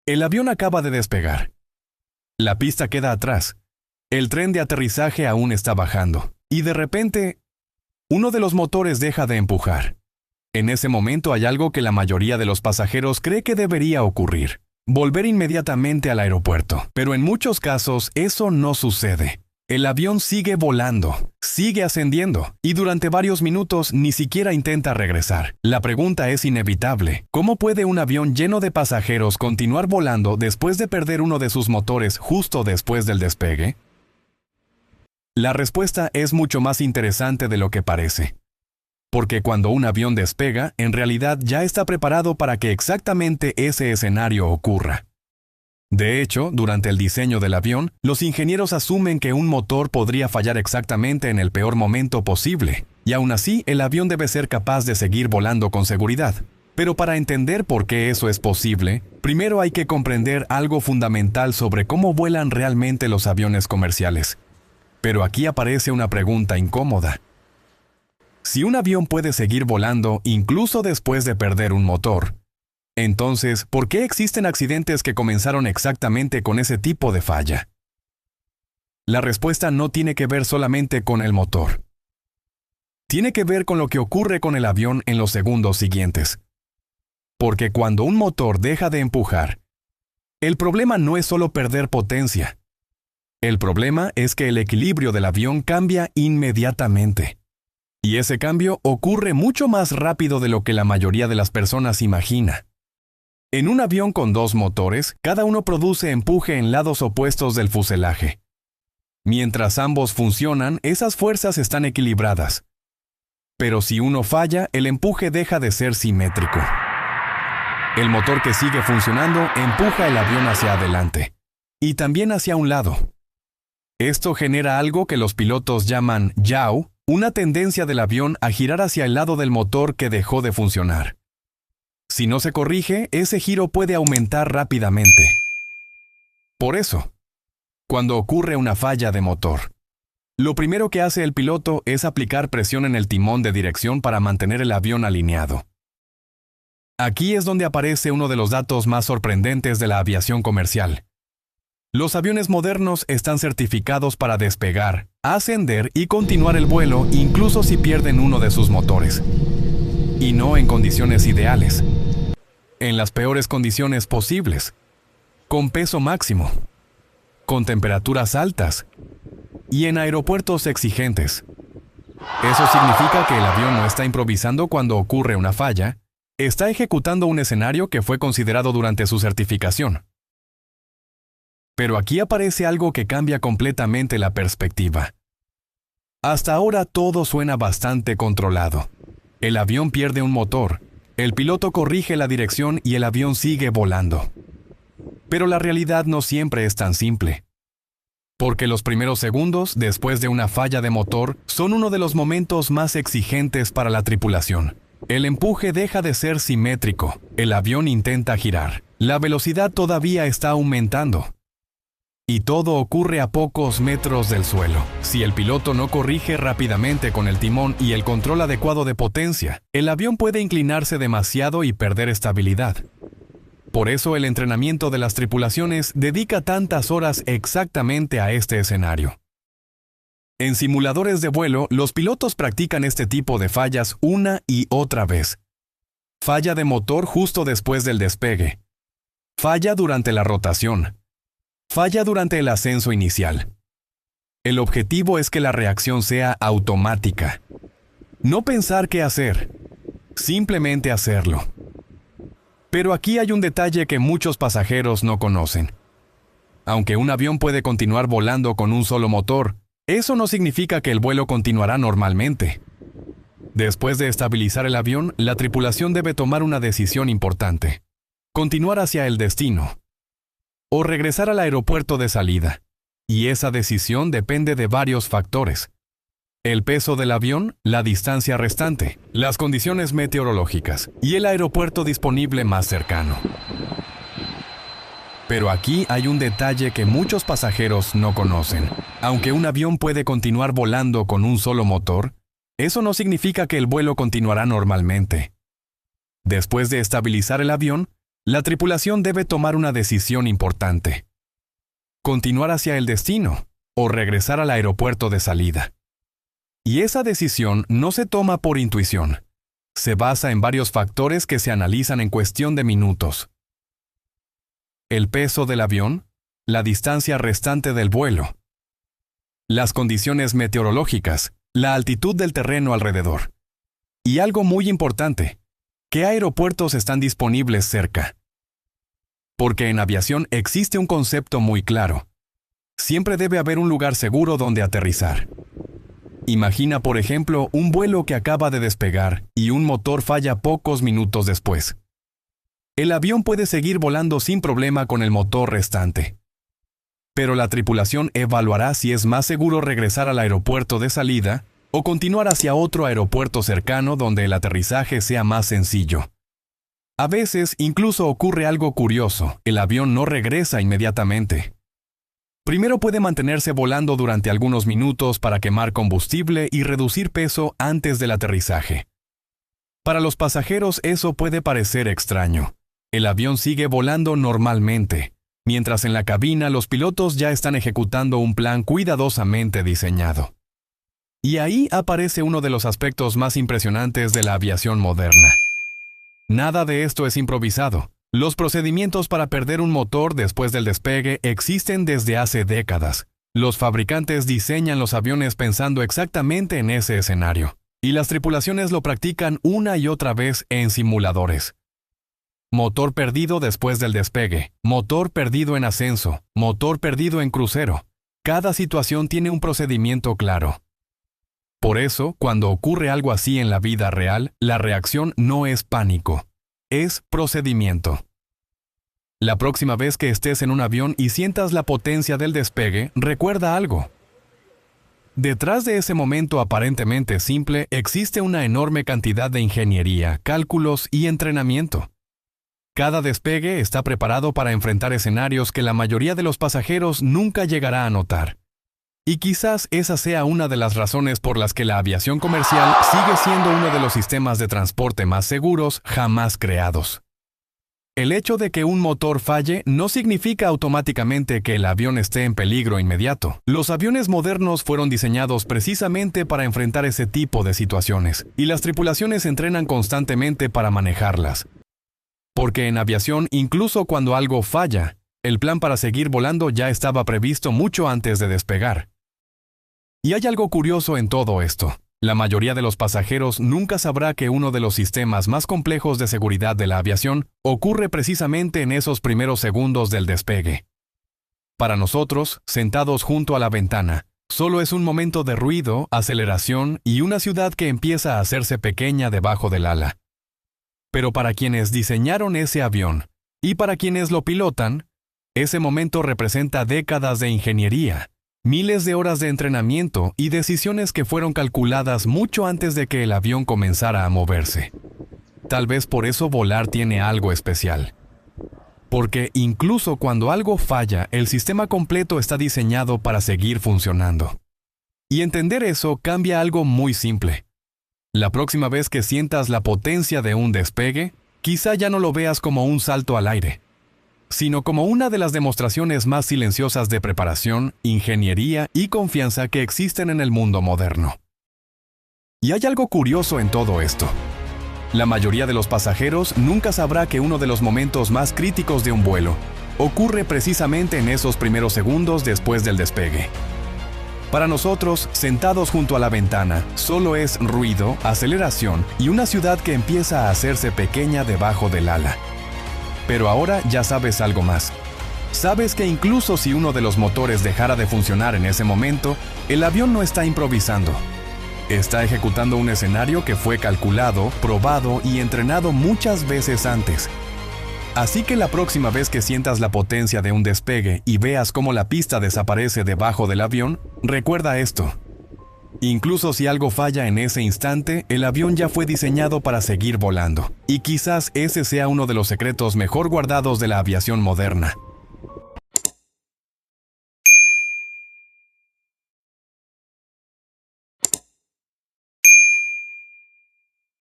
El avión acaba de despegar. La pista queda atrás. El tren de aterrizaje aún está bajando. Y de repente, uno de los motores deja de empujar. En ese momento hay algo que la mayoría de los pasajeros cree que debería ocurrir: volver inmediatamente al aeropuerto. Pero en muchos casos eso no sucede. El avión sigue volando, sigue ascendiendo, y durante varios minutos ni siquiera intenta regresar. La pregunta es inevitable: ¿cómo puede un avión lleno de pasajeros continuar volando después de perder uno de sus motores justo después del despegue? La respuesta es mucho más interesante de lo que parece. Porque cuando un avión despega, en realidad ya está preparado para que exactamente ese escenario ocurra. De hecho, durante el diseño del avión, los ingenieros asumen que un motor podría fallar exactamente en el peor momento posible, y aún así el avión debe ser capaz de seguir volando con seguridad. Pero para entender por qué eso es posible, primero hay que comprender algo fundamental sobre cómo vuelan realmente los aviones comerciales. Pero aquí aparece una pregunta incómoda. Si un avión puede seguir volando incluso después de perder un motor, entonces, ¿por qué existen accidentes que comenzaron exactamente con ese tipo de falla? La respuesta no tiene que ver solamente con el motor. Tiene que ver con lo que ocurre con el avión en los segundos siguientes. Porque cuando un motor deja de empujar, el problema no es solo perder potencia. El problema es que el equilibrio del avión cambia inmediatamente. Y ese cambio ocurre mucho más rápido de lo que la mayoría de las personas imagina. En un avión con dos motores, cada uno produce empuje en lados opuestos del fuselaje. Mientras ambos funcionan, esas fuerzas están equilibradas. Pero si uno falla, el empuje deja de ser simétrico. El motor que sigue funcionando empuja el avión hacia adelante, y también hacia un lado. Esto genera algo que los pilotos llaman yaw, una tendencia del avión a girar hacia el lado del motor que dejó de funcionar. Si no se corrige, ese giro puede aumentar rápidamente. Por eso, cuando ocurre una falla de motor, lo primero que hace el piloto es aplicar presión en el timón de dirección para mantener el avión alineado. Aquí es donde aparece uno de los datos más sorprendentes de la aviación comercial. Los aviones modernos están certificados para despegar, ascender y continuar el vuelo incluso si pierden uno de sus motores. Y no en condiciones ideales. En las peores condiciones posibles. Con peso máximo. Con temperaturas altas. Y en aeropuertos exigentes. Eso significa que el avión no está improvisando cuando ocurre una falla, está ejecutando un escenario que fue considerado durante su certificación. Pero aquí aparece algo que cambia completamente la perspectiva. Hasta ahora todo suena bastante controlado. El avión pierde un motor, el piloto corrige la dirección y el avión sigue volando. Pero la realidad no siempre es tan simple. Porque los primeros segundos después de una falla de motor son uno de los momentos más exigentes para la tripulación. El empuje deja de ser simétrico, el avión intenta girar, la velocidad todavía está aumentando. Y todo ocurre a pocos metros del suelo. Si el piloto no corrige rápidamente con el timón y el control adecuado de potencia, el avión puede inclinarse demasiado y perder estabilidad. Por eso el entrenamiento de las tripulaciones dedica tantas horas exactamente a este escenario. En simuladores de vuelo, los pilotos practican este tipo de fallas una y otra vez. Falla de motor justo después del despegue. Falla durante la rotación. Falla durante el ascenso inicial. El objetivo es que la reacción sea automática. No pensar qué hacer, simplemente hacerlo. Pero aquí hay un detalle que muchos pasajeros no conocen. Aunque un avión puede continuar volando con un solo motor, eso no significa que el vuelo continuará normalmente. Después de estabilizar el avión, la tripulación debe tomar una decisión importante: continuar hacia el destino o regresar al aeropuerto de salida. Y esa decisión depende de varios factores: el peso del avión, la distancia restante, las condiciones meteorológicas y el aeropuerto disponible más cercano. Pero aquí hay un detalle que muchos pasajeros no conocen. Aunque un avión puede continuar volando con un solo motor, eso no significa que el vuelo continuará normalmente. Después de estabilizar el avión, la tripulación debe tomar una decisión importante: continuar hacia el destino o regresar al aeropuerto de salida. Y esa decisión no se toma por intuición. Se basa en varios factores que se analizan en cuestión de minutos. El peso del avión, la distancia restante del vuelo, las condiciones meteorológicas, la altitud del terreno alrededor. Y algo muy importante: ¿qué aeropuertos están disponibles cerca? Porque en aviación existe un concepto muy claro: siempre debe haber un lugar seguro donde aterrizar. Imagina, por ejemplo, un vuelo que acaba de despegar y un motor falla pocos minutos después. El avión puede seguir volando sin problema con el motor restante. Pero la tripulación evaluará si es más seguro regresar al aeropuerto de salida o continuar hacia otro aeropuerto cercano donde el aterrizaje sea más sencillo. A veces incluso ocurre algo curioso: el avión no regresa inmediatamente. Primero puede mantenerse volando durante algunos minutos para quemar combustible y reducir peso antes del aterrizaje. Para los pasajeros eso puede parecer extraño. El avión sigue volando normalmente, mientras en la cabina los pilotos ya están ejecutando un plan cuidadosamente diseñado. Y ahí aparece uno de los aspectos más impresionantes de la aviación moderna. Nada de esto es improvisado. Los procedimientos para perder un motor después del despegue existen desde hace décadas. Los fabricantes diseñan los aviones pensando exactamente en ese escenario, y las tripulaciones lo practican una y otra vez en simuladores. Motor perdido después del despegue, motor perdido en ascenso, motor perdido en crucero. Cada situación tiene un procedimiento claro. Por eso, cuando ocurre algo así en la vida real, la reacción no es pánico. Es procedimiento. La próxima vez que estés en un avión y sientas la potencia del despegue, recuerda algo. Detrás de ese momento aparentemente simple existe una enorme cantidad de ingeniería, cálculos y entrenamiento. Cada despegue está preparado para enfrentar escenarios que la mayoría de los pasajeros nunca llegará a notar. Y quizás esa sea una de las razones por las que la aviación comercial sigue siendo uno de los sistemas de transporte más seguros jamás creados. El hecho de que un motor falle no significa automáticamente que el avión esté en peligro inmediato. Los aviones modernos fueron diseñados precisamente para enfrentar ese tipo de situaciones, y las tripulaciones entrenan constantemente para manejarlas. Porque en aviación, incluso cuando algo falla, el plan para seguir volando ya estaba previsto mucho antes de despegar. Y hay algo curioso en todo esto. La mayoría de los pasajeros nunca sabrá que uno de los sistemas más complejos de seguridad de la aviación ocurre precisamente en esos primeros segundos del despegue. Para nosotros, sentados junto a la ventana, solo es un momento de ruido, aceleración y una ciudad que empieza a hacerse pequeña debajo del ala. Pero para quienes diseñaron ese avión y para quienes lo pilotan, ese momento representa décadas de ingeniería, miles de horas de entrenamiento y decisiones que fueron calculadas mucho antes de que el avión comenzara a moverse. Tal vez por eso volar tiene algo especial. Porque incluso cuando algo falla, el sistema completo está diseñado para seguir funcionando. Y entender eso cambia algo muy simple. La próxima vez que sientas la potencia de un despegue, quizá ya no lo veas como un salto al aire, sino como una de las demostraciones más silenciosas de preparación, ingeniería y confianza que existen en el mundo moderno. Y hay algo curioso en todo esto. La mayoría de los pasajeros nunca sabrá que uno de los momentos más críticos de un vuelo ocurre precisamente en esos primeros segundos después del despegue. Para nosotros, sentados junto a la ventana, solo es ruido, aceleración y una ciudad que empieza a hacerse pequeña debajo del ala. Pero ahora ya sabes algo más. Sabes que incluso si uno de los motores dejara de funcionar en ese momento, el avión no está improvisando. Está ejecutando un escenario que fue calculado, probado y entrenado muchas veces antes. Así que la próxima vez que sientas la potencia de un despegue y veas cómo la pista desaparece debajo del avión, recuerda esto. Incluso si algo falla en ese instante, el avión ya fue diseñado para seguir volando. Y quizás ese sea uno de los secretos mejor guardados de la aviación moderna.